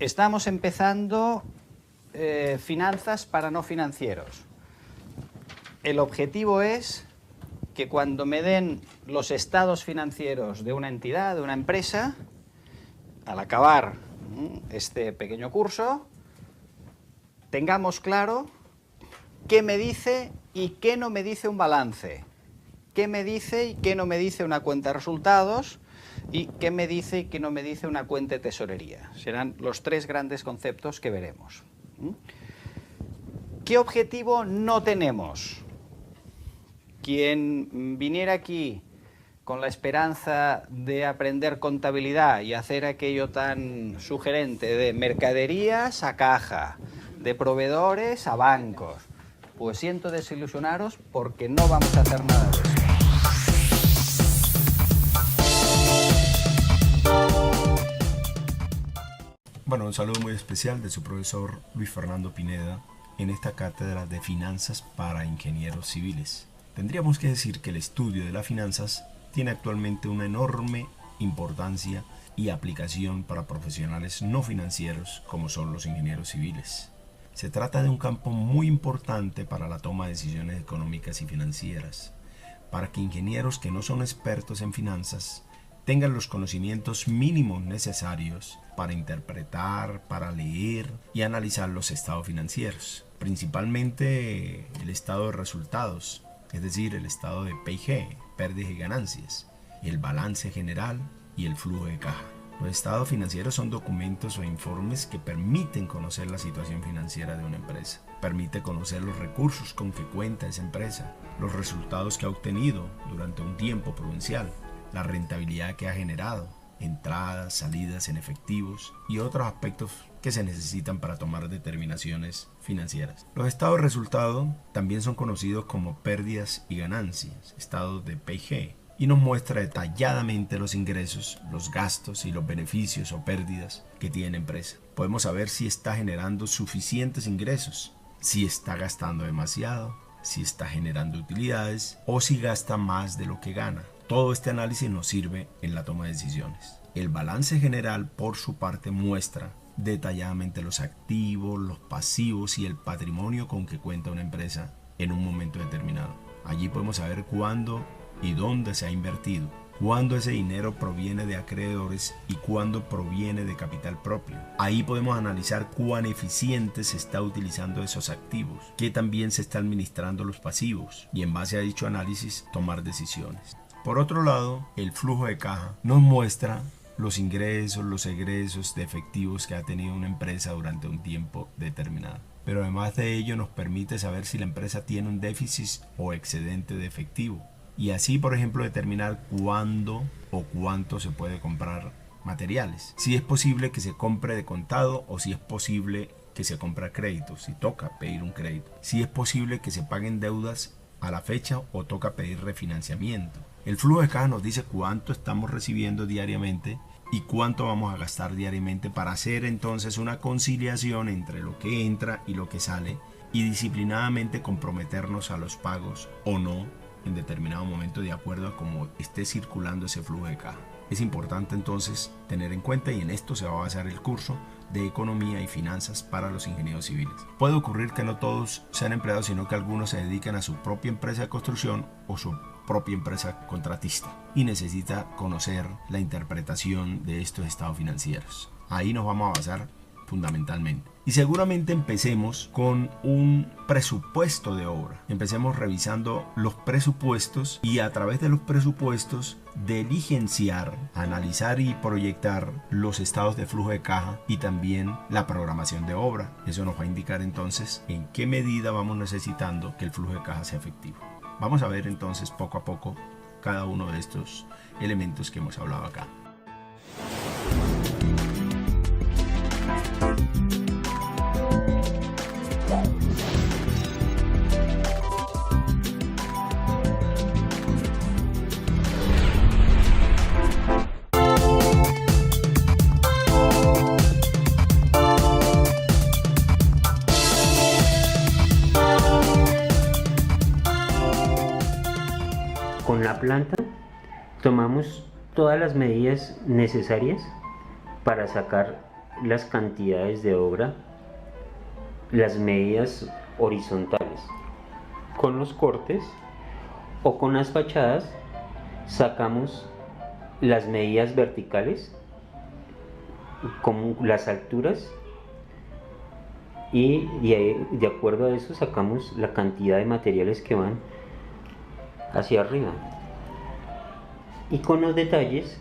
Estamos empezando finanzas para no financieros. El objetivo es que cuando me den los estados financieros de una entidad, de una empresa, al acabar este pequeño curso, tengamos claro qué me dice y qué no me dice un balance, qué me dice y qué no me dice una cuenta de resultados y qué me dice y qué no me dice una cuenta de tesorería. Serán los tres grandes conceptos que veremos. ¿Qué objetivo no tenemos? Quien viniera aquí con la esperanza de aprender contabilidad y hacer aquello tan sugerente de mercaderías a caja, de proveedores a bancos, pues siento desilusionaros porque no vamos a hacer nada de eso. Bueno, un saludo muy especial de su profesor Luis Fernando Pineda en esta cátedra de finanzas para ingenieros civiles. Tendríamos que decir que el estudio de las finanzas tiene actualmente una enorme importancia y aplicación para profesionales no financieros como son los ingenieros civiles. Se trata de un campo muy importante para la toma de decisiones económicas y financieras, para que ingenieros que no son expertos en finanzas tengan los conocimientos mínimos necesarios para interpretar, para leer y analizar los estados financieros, principalmente el estado de resultados, es decir, el estado de P&G, pérdidas y ganancias, el balance general y el flujo de caja. Los estados financieros son documentos o informes que permiten conocer la situación financiera de una empresa, permite conocer los recursos con que cuenta esa empresa, los resultados que ha obtenido durante un tiempo prudencial, la rentabilidad que ha generado, entradas, salidas en efectivos y otros aspectos que se necesitan para tomar determinaciones financieras. Los estados de resultado también son conocidos como pérdidas y ganancias, estados de P&G, y nos muestra detalladamente los ingresos, los gastos y los beneficios o pérdidas que tiene la empresa. Podemos saber si está generando suficientes ingresos, si está gastando demasiado, si está generando utilidades o si gasta más de lo que gana. Todo este análisis nos sirve en la toma de decisiones. El balance general, por su parte, muestra detalladamente los activos, los pasivos y el patrimonio con que cuenta una empresa en un momento determinado. Allí podemos saber cuándo y dónde se ha invertido, cuándo ese dinero proviene de acreedores y cuándo proviene de capital propio. Ahí podemos analizar cuán eficiente se está utilizando esos activos, que también se está administrando los pasivos y en base a dicho análisis tomar decisiones. Por otro lado, el flujo de caja nos muestra los ingresos, los egresos de efectivos que ha tenido una empresa durante un tiempo determinado. Pero además de ello nos permite saber si la empresa tiene un déficit o excedente de efectivo. Y así, por ejemplo, determinar cuándo o cuánto se puede comprar materiales. Si es posible que se compre de contado o si es posible que se compre a crédito, si toca pedir un crédito. Si es posible que se paguen deudas a la fecha o toca pedir refinanciamiento. El flujo de caja nos dice cuánto estamos recibiendo diariamente y cuánto vamos a gastar diariamente para hacer entonces una conciliación entre lo que entra y lo que sale y disciplinadamente comprometernos a los pagos o no en determinado momento de acuerdo a cómo esté circulando ese flujo de caja. Es importante entonces tener en cuenta y en esto se va a basar el curso de economía y finanzas para los ingenieros civiles. Puede ocurrir que no todos sean empleados, sino que algunos se dediquen a su propia empresa de construcción o su propia empresa contratista y necesita conocer la interpretación de estos estados financieros. Ahí nos vamos a basar fundamentalmente. Y seguramente empecemos con un presupuesto de obra. Empecemos revisando los presupuestos y a través de los presupuestos diligenciar, analizar y proyectar los estados de flujo de caja y también la programación de obra. Eso nos va a indicar entonces en qué medida vamos necesitando que el flujo de caja sea efectivo. Vamos a ver entonces poco a poco cada uno de estos elementos que hemos hablado acá. Con la planta tomamos todas las medidas necesarias para sacar las cantidades de obra, las medidas horizontales. Con los cortes o con las fachadas sacamos las medidas verticales, como las alturas, y de acuerdo a eso sacamos la cantidad de materiales que van hacia arriba. Y con los detalles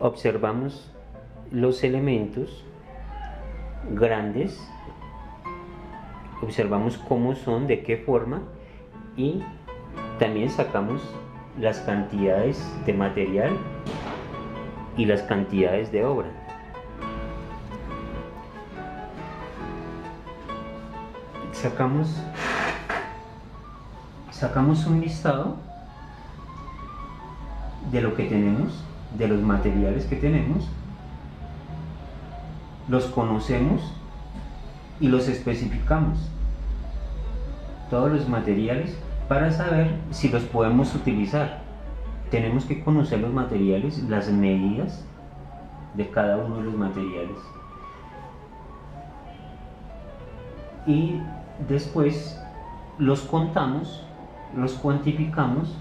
observamos los elementos grandes, observamos cómo son, de qué forma, y también sacamos las cantidades de material y las cantidades de obra. Sacamos un listado de lo que tenemos, de los materiales que tenemos, los conocemos y los especificamos, todos los materiales, para saber si los podemos utilizar. Tenemos que conocer los materiales, las medidas de cada uno de los materiales, y después los contamos, los cuantificamos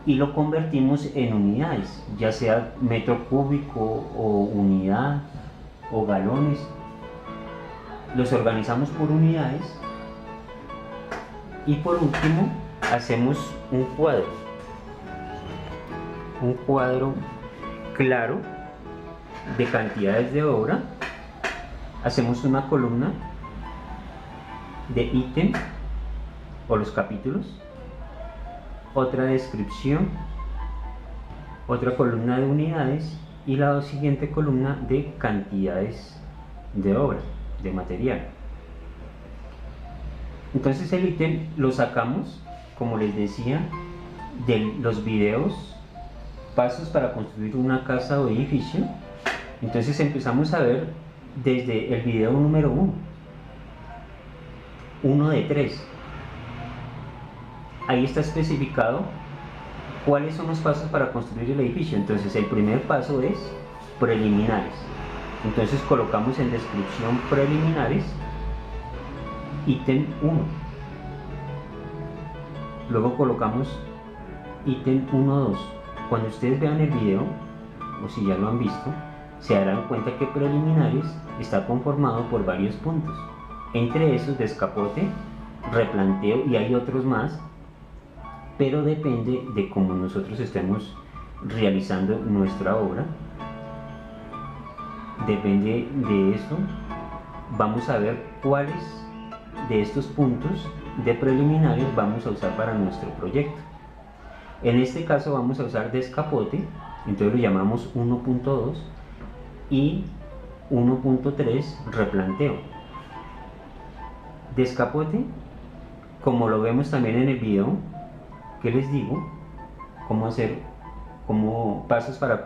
y lo convertimos en unidades, ya sea metro cúbico o unidad o galones. Los organizamos por unidades y por último hacemos un cuadro claro de cantidades de obra. Hacemos una columna de ítem o los capítulos, otra descripción, otra columna de unidades y la siguiente columna de cantidades de obra, de material. Entonces el ítem lo sacamos, como les decía, de los videos pasos para construir una casa o edificio. Entonces empezamos a ver desde el video número 1 de 3. Ahí está especificado cuáles son los pasos para construir el edificio. Entonces el primer paso es preliminares. Entonces colocamos en descripción preliminares ítem 1. Luego colocamos ítem 1.2. Cuando ustedes vean el video, o si ya lo han visto, se darán cuenta que preliminares está conformado por varios puntos. Entre esos, descapote, replanteo, y hay otros más, pero depende de cómo nosotros estemos realizando nuestra obra. Depende de eso, vamos a ver cuáles de estos puntos de preliminares vamos a usar para nuestro proyecto. En este caso vamos a usar descapote, entonces lo llamamos 1.2, y 1.3 replanteo. Descapote, como lo vemos también en el video que les digo, cómo pasos para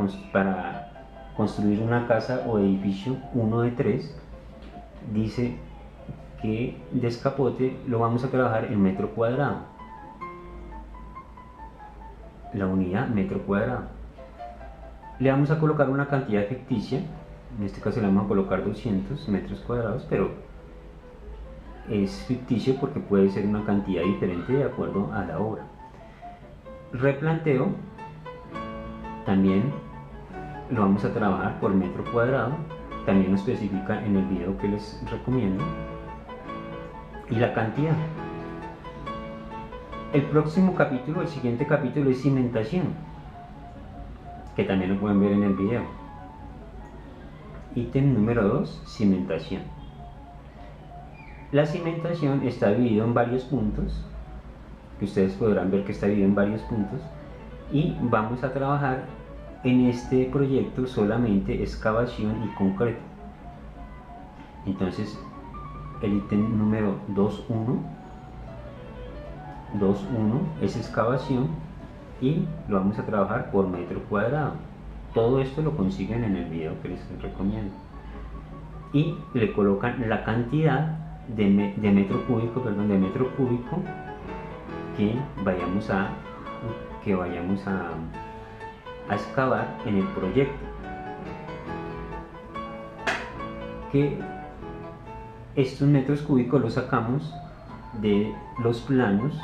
construir una casa o edificio 1 de 3, dice que descapote lo vamos a trabajar en metro cuadrado, la unidad metro cuadrado. Le vamos a colocar una cantidad ficticia, en este caso le vamos a colocar 200 metros cuadrados, pero es ficticio porque puede ser una cantidad diferente de acuerdo a la obra. Replanteo también lo vamos a trabajar por metro cuadrado, también lo especifica en el video que les recomiendo, y la cantidad. El próximo capítulo, el siguiente capítulo, es cimentación, que también lo pueden ver en el video. Ítem número 2, cimentación. La cimentación está dividida en varios puntos, que ustedes podrán ver que está dividido en varios puntos, y vamos a trabajar en este proyecto solamente excavación y concreto. Entonces el ítem número 2.1 es excavación y lo vamos a trabajar por metro cuadrado. Todo esto lo consiguen en el video que les recomiendo, y le colocan la cantidad de metro cúbico que vayamos a excavar en el proyecto. que estos metros cúbicos los sacamos de los planos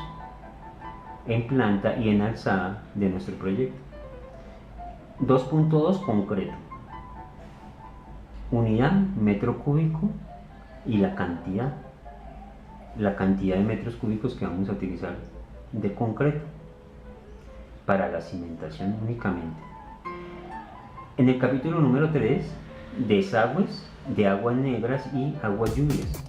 en planta y en alzada de nuestro proyecto. 2.2 concreto. Unidad, metro cúbico y la cantidad de metros cúbicos que vamos a utilizar de concreto para la cimentación únicamente. En el capítulo número 3, desagües de aguas negras y aguas lluvias.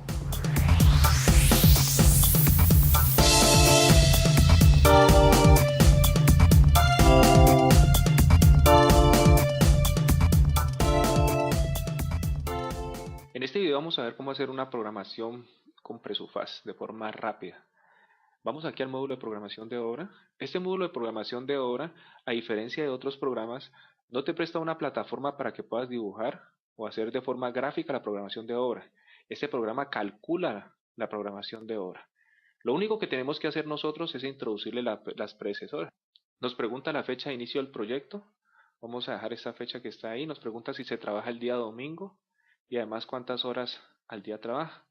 En este video vamos a ver cómo hacer una programación con Presufaz de forma rápida. Vamos aquí al módulo de programación de obra. Este módulo de programación de obra, a diferencia de otros programas, no te presta una plataforma para que puedas dibujar o hacer de forma gráfica la programación de obra. Este programa calcula la programación de obra. Lo único que tenemos que hacer nosotros es introducirle las predecesoras. Nos pregunta la fecha de inicio del proyecto. Vamos a dejar esta fecha que está ahí. Nos pregunta si se trabaja el día domingo y además cuántas horas al día trabaja.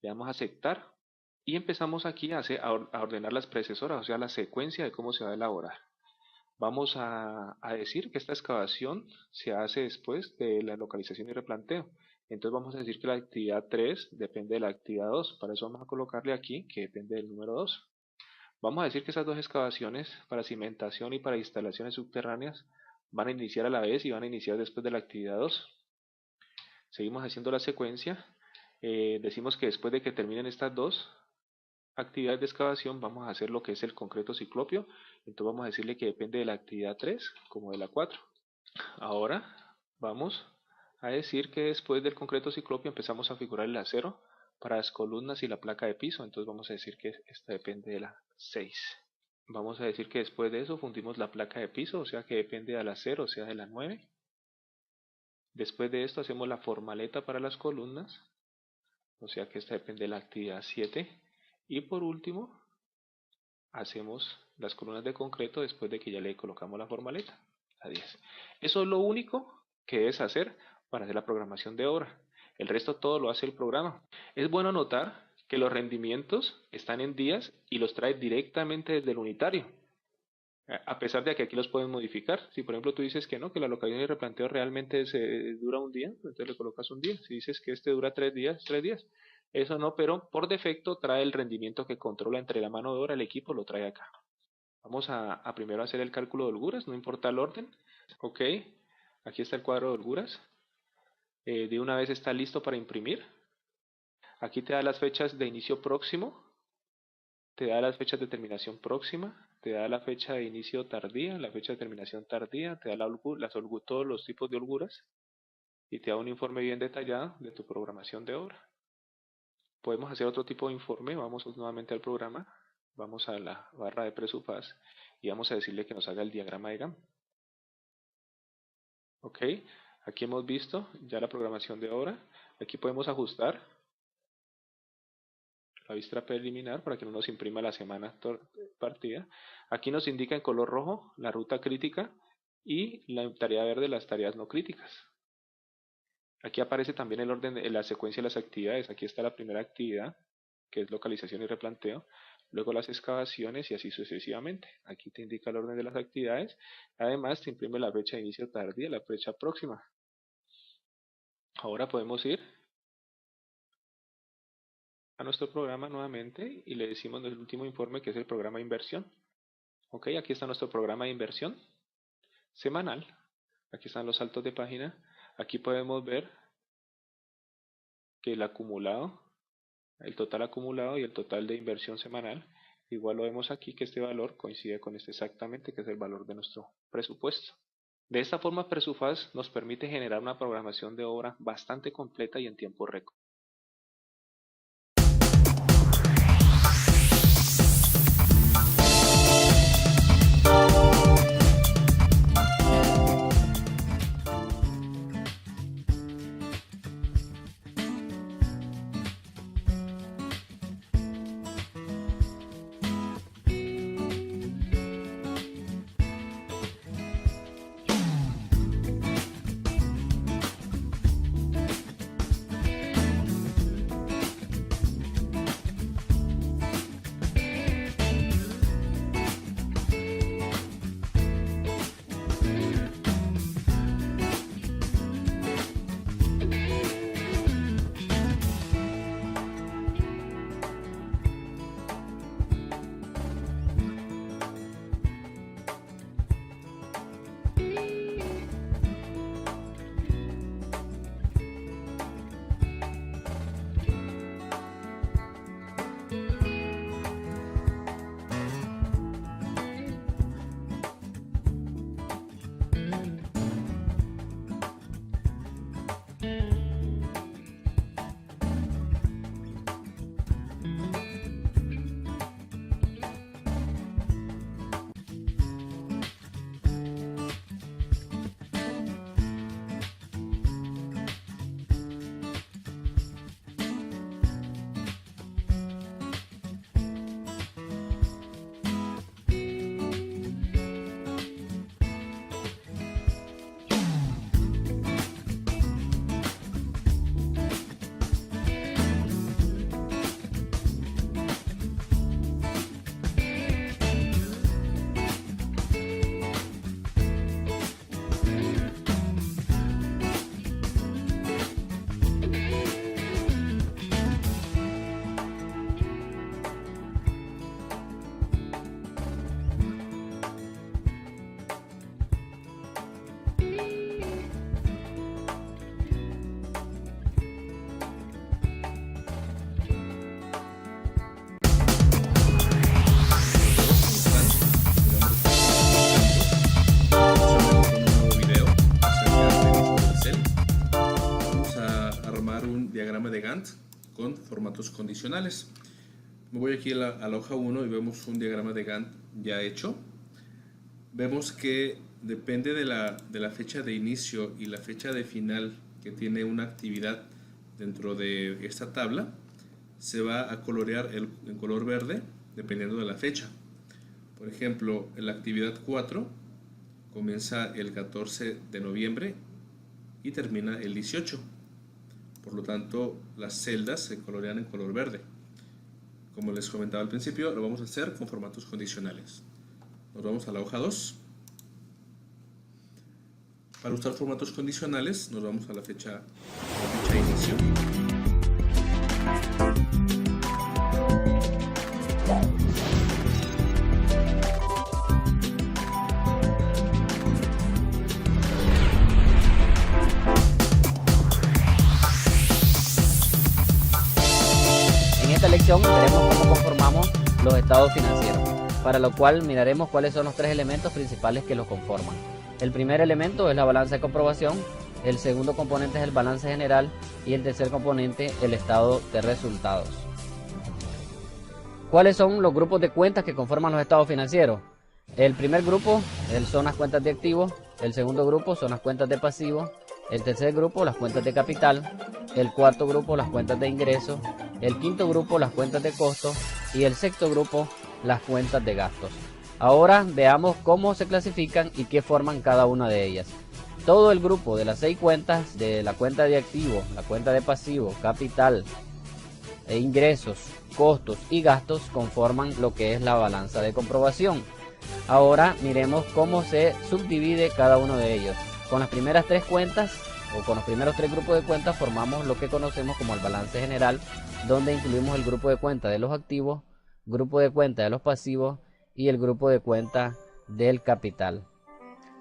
Le damos a aceptar y empezamos aquí a ordenar las predecesoras, o sea, la secuencia de cómo se va a elaborar. Vamos a decir que esta excavación se hace después de la localización y replanteo. Entonces vamos a decir que la actividad 3 depende de la actividad 2. Para eso vamos a colocarle aquí que depende del número 2. Vamos a decir que esas dos excavaciones para cimentación y para instalaciones subterráneas van a iniciar a la vez y van a iniciar después de la actividad 2. Seguimos haciendo la secuencia. Decimos que después de que terminen estas dos actividades de excavación vamos a hacer lo que es el concreto ciclopio. Entonces vamos a decirle que depende de la actividad 3 como de la 4. Ahora vamos a decir que después del concreto ciclopio empezamos a figurar el acero para las columnas y la placa de piso. Entonces vamos a decir que esta depende de la 6. Vamos a decir que después de eso fundimos la placa de piso, o sea que depende de la 0, o sea de la 9. Después de esto hacemos la formaleta para las columnas, o sea que esta depende de la actividad 7. Y por último, hacemos las columnas de concreto después de que ya le colocamos la formaleta, la 10. Eso es lo único que debes hacer para hacer la programación de obra. El resto todo lo hace el programa. Es bueno notar que los rendimientos están en días y los trae directamente desde el unitario. A pesar de que aquí los pueden modificar. Si por ejemplo tú dices que no, que la localización y replanteo realmente dura un día, entonces le colocas un día. Si dices que este dura 3 días, 3 días. Eso no, pero por defecto trae el rendimiento que controla entre la mano de obra, el equipo lo trae acá. Vamos a primero hacer el cálculo de holguras, no importa el orden. Ok, aquí está el cuadro de holguras. De una vez está listo para imprimir. Aquí te da las fechas de inicio próximo, te da las fechas de terminación próxima, te da la fecha de inicio tardía, la fecha de terminación tardía, te da todos los tipos de holguras y te da un informe bien detallado de tu programación de obra. Podemos hacer otro tipo de informe. Vamos nuevamente al programa, vamos a la barra de Presufaz y vamos a decirle que nos haga el diagrama de Gantt. Ok, aquí hemos visto ya la programación de obra. Aquí podemos ajustar la vista preliminar para que no nos imprima la semana partida. Aquí nos indica en color rojo la ruta crítica y la tarea verde las tareas no críticas. Aquí aparece también el orden de la secuencia de las actividades. Aquí está la primera actividad, que es localización y replanteo, luego las excavaciones y así sucesivamente. Aquí te indica el orden de las actividades. Además te imprime la fecha de inicio tardía, la fecha próxima. Ahora podemos ir a nuestro programa nuevamente y le decimos el último informe, que es el programa de inversión. Ok, aquí está nuestro programa de inversión semanal. Aquí están los saltos de página. Aquí podemos ver que el acumulado, el total acumulado y el total de inversión semanal, igual lo vemos aquí, que este valor coincide con este exactamente, que es el valor de nuestro presupuesto. De esta forma, Presufaz nos permite generar una programación de obra bastante completa y en tiempo récord. con formatos condicionales. Me voy aquí a la hoja 1 y vemos un diagrama de Gantt ya hecho. Vemos que depende de la fecha de inicio y la fecha de final que tiene una actividad dentro de esta tabla, se va a colorear en color verde dependiendo de la fecha. Por ejemplo, la actividad 4 comienza el 14 de noviembre y termina el 18. Por lo tanto, las celdas se colorean en color verde. Como les comentaba al principio, lo vamos a hacer con formatos condicionales. Nos vamos a la hoja 2. Para usar formatos condicionales, nos vamos a la fecha de inicio. En esta lección veremos cómo conformamos los estados financieros, para lo cual miraremos cuáles son los tres elementos principales que los conforman. El primer elemento es la balanza de comprobación, el segundo componente es el balance general y el tercer componente el estado de resultados. ¿Cuáles son los grupos de cuentas que conforman los estados financieros? El primer grupo son las cuentas de activos, el segundo grupo son las cuentas de pasivos, el tercer grupo las cuentas de capital, el cuarto grupo las cuentas de ingresos, el quinto grupo las cuentas de costos y el sexto grupo las cuentas de gastos. Ahora veamos cómo se clasifican y qué forman cada una de ellas. Todo el grupo de las 6 cuentas, de la cuenta de activos, la cuenta de pasivos, capital, ingresos, costos y gastos, conforman lo que es la balanza de comprobación. Ahora miremos cómo se subdivide cada uno de ellos. Con las primeras 3 cuentas o con los primeros 3 grupos de cuentas formamos lo que conocemos como el balance general, donde incluimos el grupo de cuenta de los activos, grupo de cuenta de los pasivos y el grupo de cuenta del capital.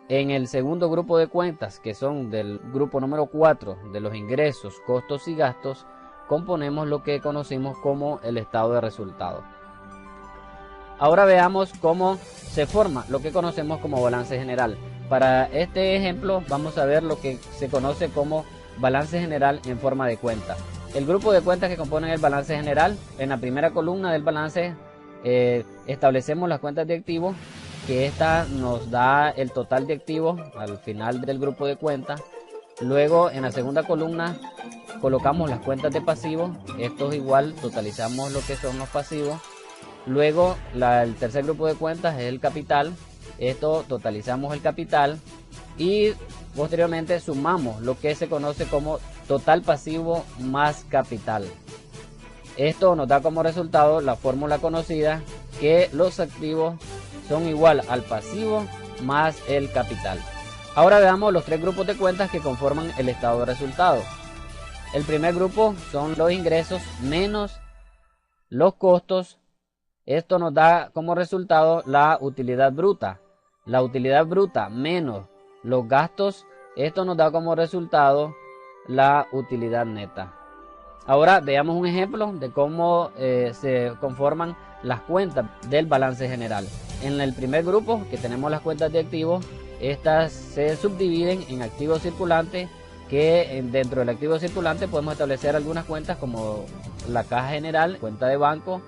En el segundo grupo de cuentas, que son del grupo número 4 de los ingresos, costos y gastos, componemos lo que conocimos como el estado de resultados. Ahora veamos cómo se forma lo que conocemos como balance general. Para este ejemplo vamos a ver lo que se conoce como balance general en forma de cuenta. El grupo de cuentas que componen el balance general, en la primera columna del balance establecemos las cuentas de activos, que esta nos da el total de activos al final del grupo de cuentas. Luego en la segunda columna colocamos las cuentas de pasivos, esto es igual, totalizamos lo que son los pasivos. Luego el tercer grupo de cuentas es el capital, esto totalizamos el capital y posteriormente sumamos lo que se conoce como total pasivo más capital. Esto nos da como resultado la fórmula conocida que los activos son igual al pasivo más el capital. Ahora veamos los 3 grupos de cuentas que conforman el estado de resultados. El primer grupo son los ingresos menos los costos. Esto nos da como resultado la utilidad bruta. La utilidad bruta menos los gastos, esto nos da como resultado la utilidad neta. Ahora veamos un ejemplo de cómo se conforman las cuentas del balance general. En el primer grupo, que tenemos las cuentas de activos, estas se subdividen en activos circulantes, que dentro del activo circulante podemos establecer algunas cuentas como la caja general, cuenta de banco,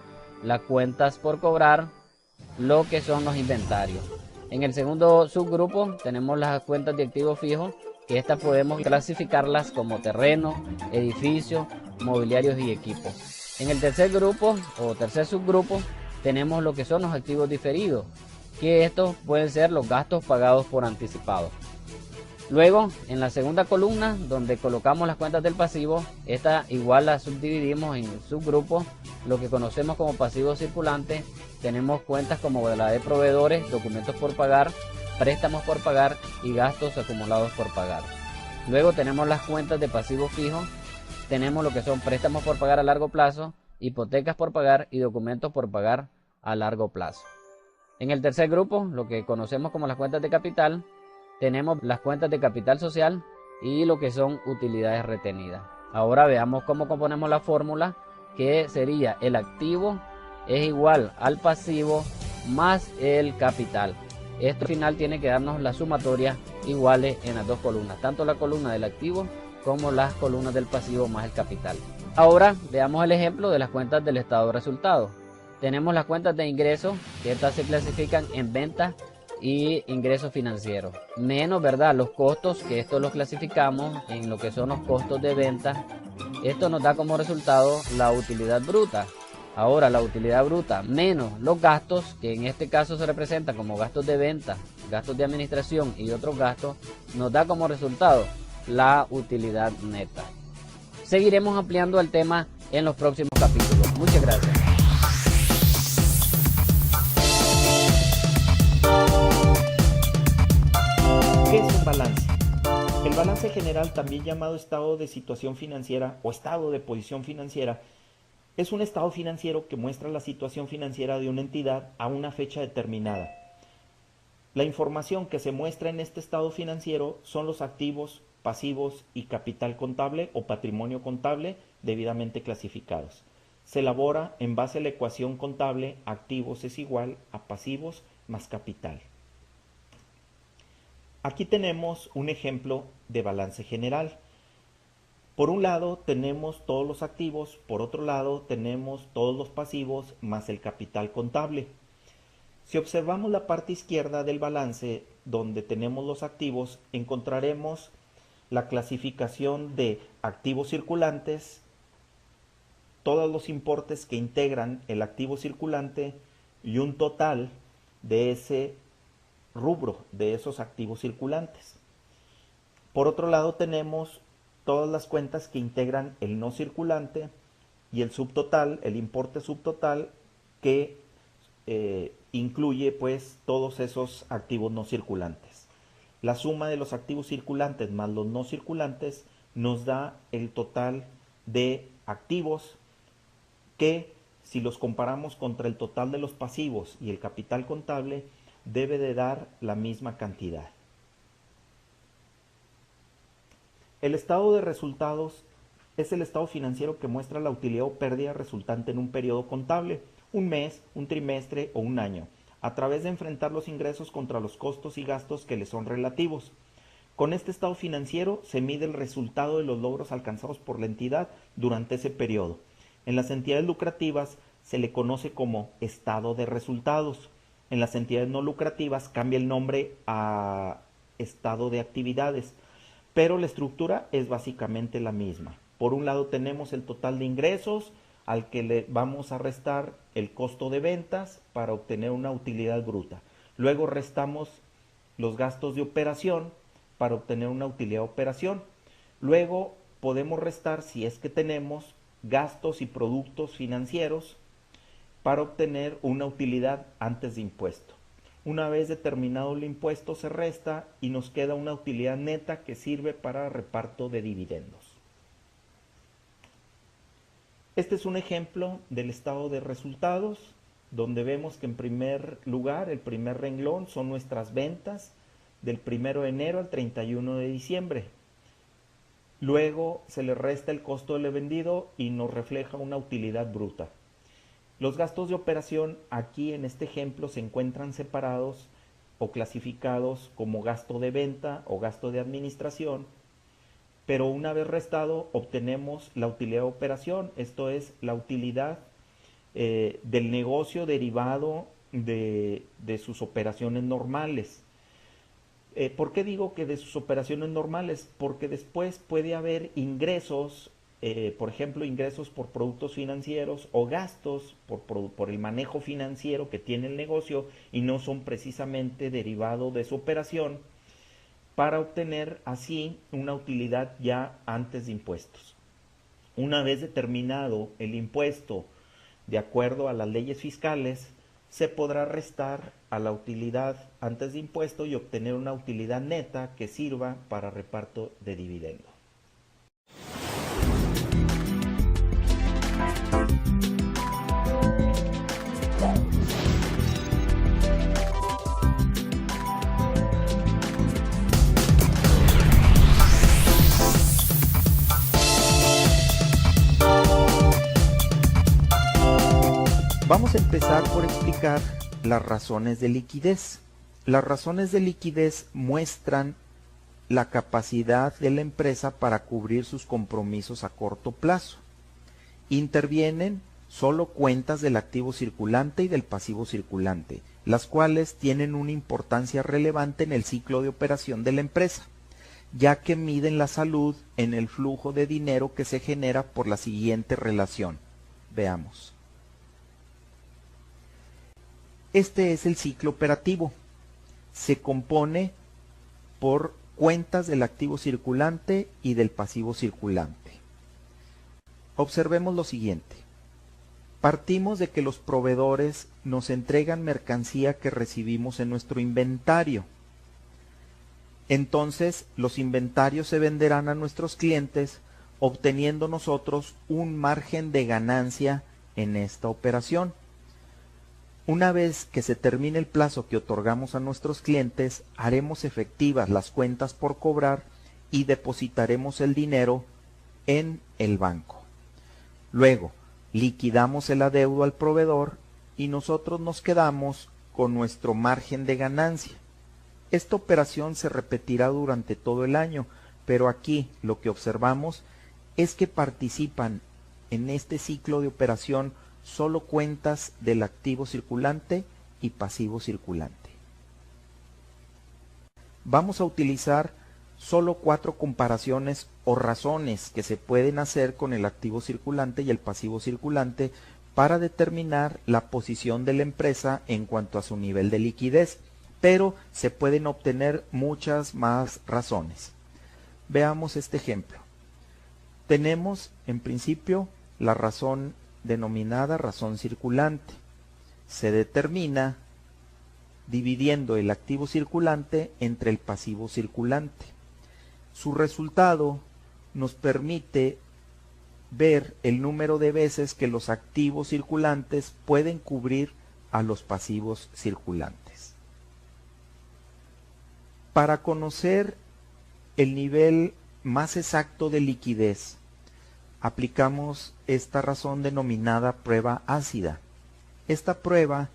las cuentas por cobrar, lo que son los inventarios. En el segundo subgrupo tenemos las cuentas de activos fijos, que estas podemos clasificarlas como terreno, edificios, mobiliarios y equipos. En el tercer grupo o tercer subgrupo tenemos lo que son los activos diferidos, que estos pueden ser los gastos pagados por anticipado. Luego, en la segunda columna, donde colocamos las cuentas del pasivo, esta igual la subdividimos en subgrupos, lo que conocemos como pasivos circulantes. Tenemos cuentas como la de proveedores, documentos por pagar, préstamos por pagar y gastos acumulados por pagar. Luego tenemos las cuentas de pasivos fijos, tenemos lo que son préstamos por pagar a largo plazo, hipotecas por pagar y documentos por pagar a largo plazo. En el tercer grupo, lo que conocemos como las cuentas de capital, tenemos las cuentas de capital social y lo que son utilidades retenidas. Ahora veamos cómo componemos la fórmula, que sería el activo es igual al pasivo más el capital. Esto al final tiene que darnos las sumatorias iguales en las dos columnas, tanto la columna del activo como las columnas del pasivo más el capital. Ahora veamos el ejemplo de las cuentas del estado de resultados. Tenemos las cuentas de ingresos, que estas se clasifican en ventas y ingresos financieros, menos, ¿verdad?, los costos, que estos los clasificamos en lo que son los costos de venta. Esto nos da como resultado la utilidad bruta. Ahora la utilidad bruta menos los gastos, que en este caso se representan como gastos de venta, gastos de administración y otros gastos, nos da como resultado la utilidad neta. Seguiremos ampliando el tema en los próximos capítulos. Muchas gracias. ¿Qué es un balance? El balance general, también llamado estado de situación financiera o estado de posición financiera, es un estado financiero que muestra la situación financiera de una entidad a una fecha determinada. La información que se muestra en este estado financiero son los activos, pasivos y capital contable o patrimonio contable debidamente clasificados. Se elabora en base a la ecuación contable: activos es igual a pasivos más capital. Aquí tenemos un ejemplo de balance general. Por un lado tenemos todos los activos, por otro lado tenemos todos los pasivos más el capital contable. Si observamos la parte izquierda del balance, donde tenemos los activos, encontraremos la clasificación de activos circulantes, todos los importes que integran el activo circulante y un total de ese rubro, de esos activos circulantes. Por otro lado tenemos todas las cuentas que integran el no circulante y el subtotal, el importe subtotal, que incluye pues todos esos activos no circulantes. La suma de los activos circulantes más los no circulantes nos da el total de activos, que si los comparamos contra el total de los pasivos y el capital contable, debe de dar la misma cantidad. El estado de resultados es el estado financiero que muestra la utilidad o pérdida resultante en un periodo contable, un mes, un trimestre o un año, a través de enfrentar los ingresos contra los costos y gastos que le son relativos. Con este estado financiero se mide el resultado de los logros alcanzados por la entidad durante ese periodo. En las entidades lucrativas se le conoce como estado de resultados. En las entidades no lucrativas cambia el nombre a estado de actividades, pero la estructura es básicamente la misma. Por un lado tenemos el total de ingresos, al que le vamos a restar el costo de ventas para obtener una utilidad bruta. Luego restamos los gastos de operación para obtener una utilidad de operación. Luego podemos restar, si es que tenemos, gastos y productos financieros para obtener una utilidad antes de impuesto. Una vez determinado el impuesto se resta y nos queda una utilidad neta que sirve para reparto de dividendos. Este es un ejemplo del estado de resultados, donde vemos que en primer lugar, el primer renglón son nuestras ventas del 1 de enero al 31 de diciembre. Luego se le resta el costo de lo vendido y nos refleja una utilidad bruta. Los gastos de operación aquí en este ejemplo se encuentran separados o clasificados como gasto de venta o gasto de administración, pero una vez restado obtenemos la utilidad de operación, esto es la utilidad del negocio derivado de sus operaciones normales. ¿Por qué digo que de sus operaciones normales? Porque después puede haber ingresos, por ejemplo, ingresos por productos financieros o gastos por el manejo financiero que tiene el negocio y no son precisamente derivados de su operación, para obtener así una utilidad ya antes de impuestos. Una vez determinado el impuesto de acuerdo a las leyes fiscales, se podrá restar a la utilidad antes de impuesto y obtener una utilidad neta que sirva para reparto de dividendos. Vamos a empezar por explicar las razones de liquidez. Las razones de liquidez muestran la capacidad de la empresa para cubrir sus compromisos a corto plazo. intervienen solo cuentas del activo circulante y del pasivo circulante, las cuales tienen una importancia relevante en el ciclo de operación de la empresa, ya que miden la salud en el flujo de dinero que se genera por la siguiente relación. Veamos. Este es el ciclo operativo. Se compone por cuentas del activo circulante y del pasivo circulante. Observemos lo siguiente. Partimos de que los proveedores nos entregan mercancía que recibimos en nuestro inventario. Entonces, los inventarios se venderán a nuestros clientes, obteniendo nosotros un margen de ganancia en esta operación. Una vez que se termine el plazo que otorgamos a nuestros clientes, haremos efectivas las cuentas por cobrar y depositaremos el dinero en el banco. Luego, liquidamos el adeudo al proveedor y nosotros nos quedamos con nuestro margen de ganancia. Esta operación se repetirá durante todo el año, pero aquí lo que observamos es que participan en este ciclo de operación solo cuentas del activo circulante y pasivo circulante. Vamos a utilizar solo 4 comparaciones o razones que se pueden hacer con el activo circulante y el pasivo circulante para determinar la posición de la empresa en cuanto a su nivel de liquidez, pero se pueden obtener muchas más razones. Veamos este ejemplo. Tenemos en principio la razón denominada razón circulante. Se determina dividiendo el activo circulante entre el pasivo circulante. Su resultado nos permite ver el número de veces que los activos circulantes pueden cubrir a los pasivos circulantes. Para conocer el nivel más exacto de liquidez, aplicamos esta razón denominada prueba ácida. Esta prueba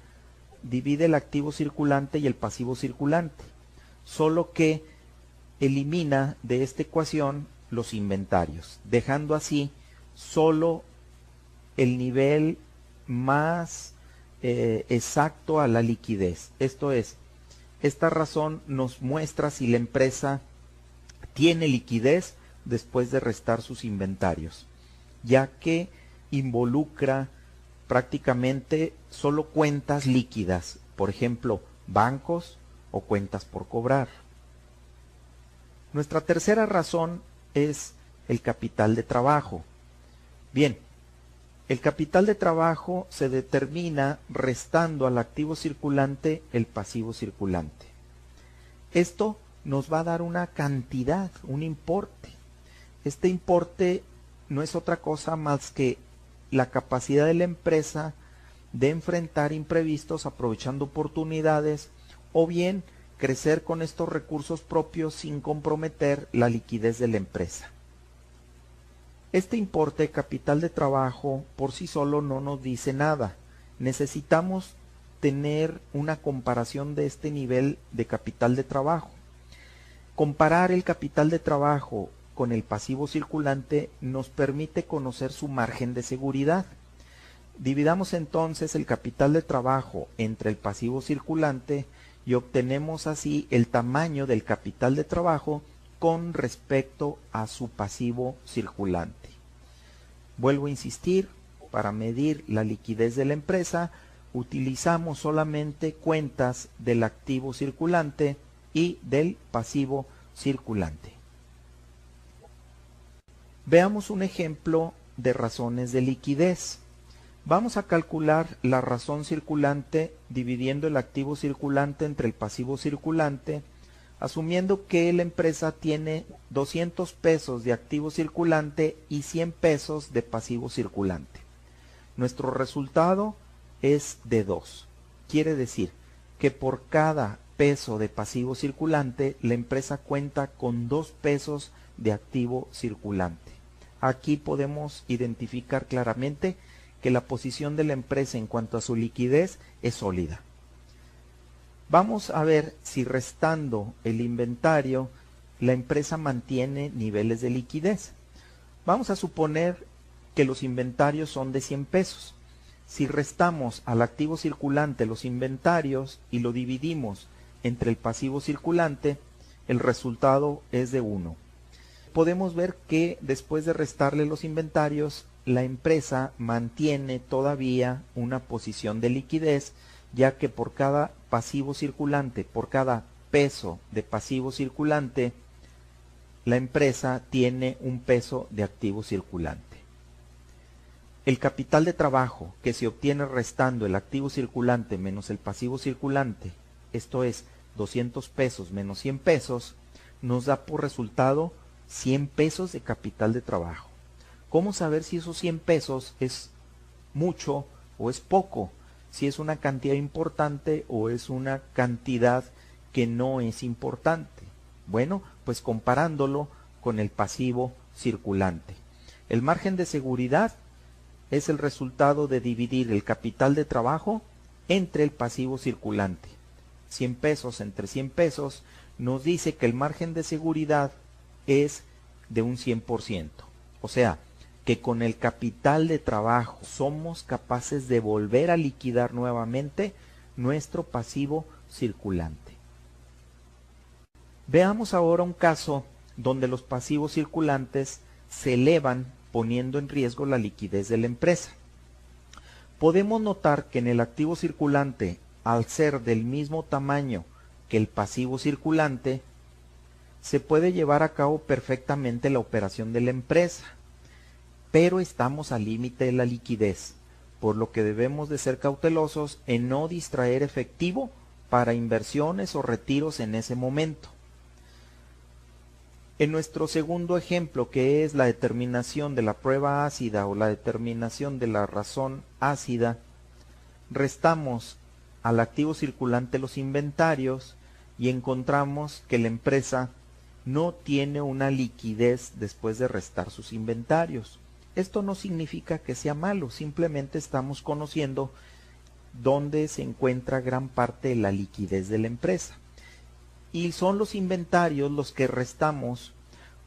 divide el activo circulante y el pasivo circulante, solo que elimina de esta ecuación los inventarios, dejando así solo el nivel más exacto a la liquidez. Esto es, esta razón nos muestra si la empresa tiene liquidez después de restar sus inventarios, ya que involucra prácticamente solo cuentas líquidas, por ejemplo, bancos o cuentas por cobrar. Nuestra tercera razón es el capital de trabajo. Bien, el capital de trabajo se determina restando al activo circulante el pasivo circulante. Esto nos va a dar una cantidad, un importe. Este importe no es otra cosa más que la capacidad de la empresa de enfrentar imprevistos aprovechando oportunidades o bien crecer con estos recursos propios sin comprometer la liquidez de la empresa. Este importe de capital de trabajo por sí solo no nos dice nada. Necesitamos tener una comparación de este nivel de capital de trabajo. Comparar el capital de trabajo con el pasivo circulante nos permite conocer su margen de seguridad. Dividamos entonces el capital de trabajo entre el pasivo circulante y obtenemos así el tamaño del capital de trabajo con respecto a su pasivo circulante. Vuelvo a insistir, para medir la liquidez de la empresa utilizamos solamente cuentas del activo circulante y del pasivo circulante. Veamos un ejemplo de razones de liquidez. Vamos a calcular la razón circulante dividiendo el activo circulante entre el pasivo circulante, asumiendo que la empresa tiene 200 pesos de activo circulante y 100 pesos de pasivo circulante. Nuestro resultado es de 2. Quiere decir que por cada peso de pasivo circulante, la empresa cuenta con 2 pesos de activo circulante. Aquí podemos identificar claramente que la posición de la empresa en cuanto a su liquidez es sólida. Vamos a ver si restando el inventario la empresa mantiene niveles de liquidez. Vamos a suponer que los inventarios son de 100 pesos. Si restamos al activo circulante los inventarios y lo dividimos entre el pasivo circulante, el resultado es de 1. Podemos ver que después de restarle los inventarios, la empresa mantiene todavía una posición de liquidez, ya que por cada pasivo circulante, por cada peso de pasivo circulante, la empresa tiene un peso de activo circulante. El capital de trabajo que se obtiene restando el activo circulante menos el pasivo circulante, esto es 200 pesos menos 100 pesos, nos da por resultado 100 pesos de capital de trabajo. ¿Cómo saber si esos 100 pesos es mucho o es poco? Si es una cantidad importante o es una cantidad que no es importante. Bueno, pues comparándolo con el pasivo circulante. El margen de seguridad es el resultado de dividir el capital de trabajo entre el pasivo circulante. 100 pesos entre 100 pesos nos dice que el margen de seguridad es de un 100%. O sea, que con el capital de trabajo somos capaces de volver a liquidar nuevamente nuestro pasivo circulante. Veamos ahora un caso donde los pasivos circulantes se elevan poniendo en riesgo la liquidez de la empresa. Podemos notar que en el activo circulante, al ser del mismo tamaño que el pasivo circulante, se puede llevar a cabo perfectamente la operación de la empresa, pero estamos al límite de la liquidez, por lo que debemos de ser cautelosos en no distraer efectivo para inversiones o retiros en ese momento. En nuestro segundo ejemplo, que es la determinación de la prueba ácida o la determinación de la razón ácida, restamos al activo circulante los inventarios y encontramos que la empresa no tiene una liquidez después de restar sus inventarios. Esto no significa que sea malo, simplemente estamos conociendo dónde se encuentra gran parte de la liquidez de la empresa. Y son los inventarios los que restamos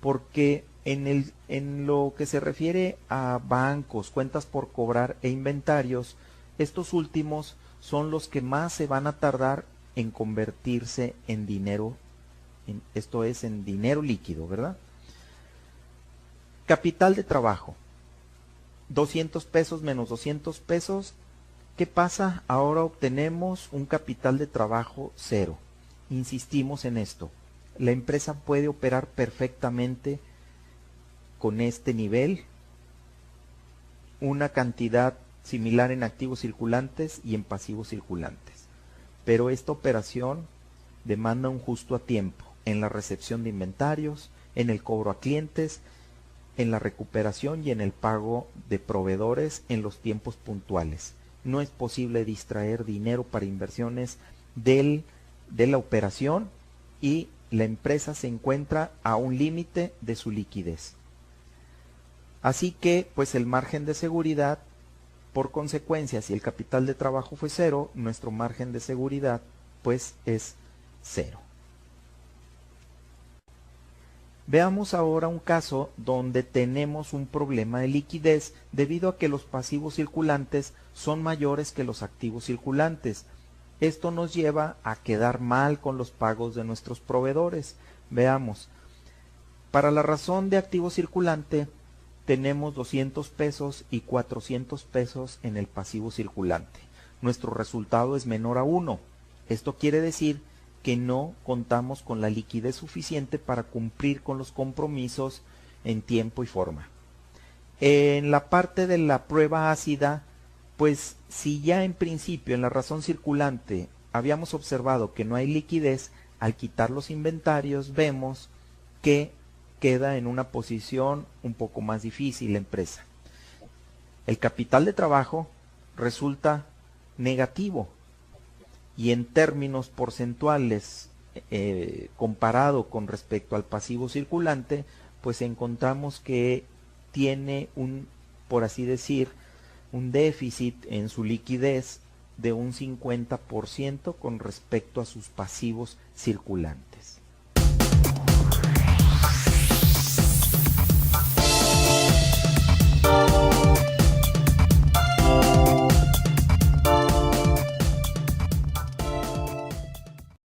porque en lo que se refiere a bancos, cuentas por cobrar e inventarios, estos últimos son los que más se van a tardar en convertirse en dinero, esto es en dinero líquido, ¿verdad? Capital de trabajo, 200 pesos menos 200 pesos, ¿qué pasa? Ahora obtenemos un capital de trabajo cero. Insistimos en esto, la empresa puede operar perfectamente con este nivel, una cantidad similar en activos circulantes y en pasivos circulantes. Pero esta operación demanda un justo a tiempo en la recepción de inventarios, en el cobro a clientes, en la recuperación y en el pago de proveedores en los tiempos puntuales. No es posible distraer dinero para inversiones de la operación y la empresa se encuentra a un límite de su liquidez. Así que, pues el margen de seguridad, por consecuencia, si el capital de trabajo fue cero, nuestro margen de seguridad, pues es cero. Veamos ahora un caso donde tenemos un problema de liquidez debido a que los pasivos circulantes son mayores que los activos circulantes. Esto nos lleva a quedar mal con los pagos de nuestros proveedores. Veamos, para la razón de activo circulante tenemos 200 pesos y 400 pesos en el pasivo circulante. Nuestro resultado es menor a 1. Esto quiere decir que no contamos con la liquidez suficiente para cumplir con los compromisos en tiempo y forma. En la parte de la prueba ácida, pues si ya en principio en la razón circulante habíamos observado que no hay liquidez, al quitar los inventarios vemos que queda en una posición un poco más difícil la empresa. El capital de trabajo resulta negativo y en términos porcentuales comparado con respecto al pasivo circulante, pues encontramos que tiene por así decir, un déficit en su liquidez de un 50% con respecto a sus pasivos circulantes.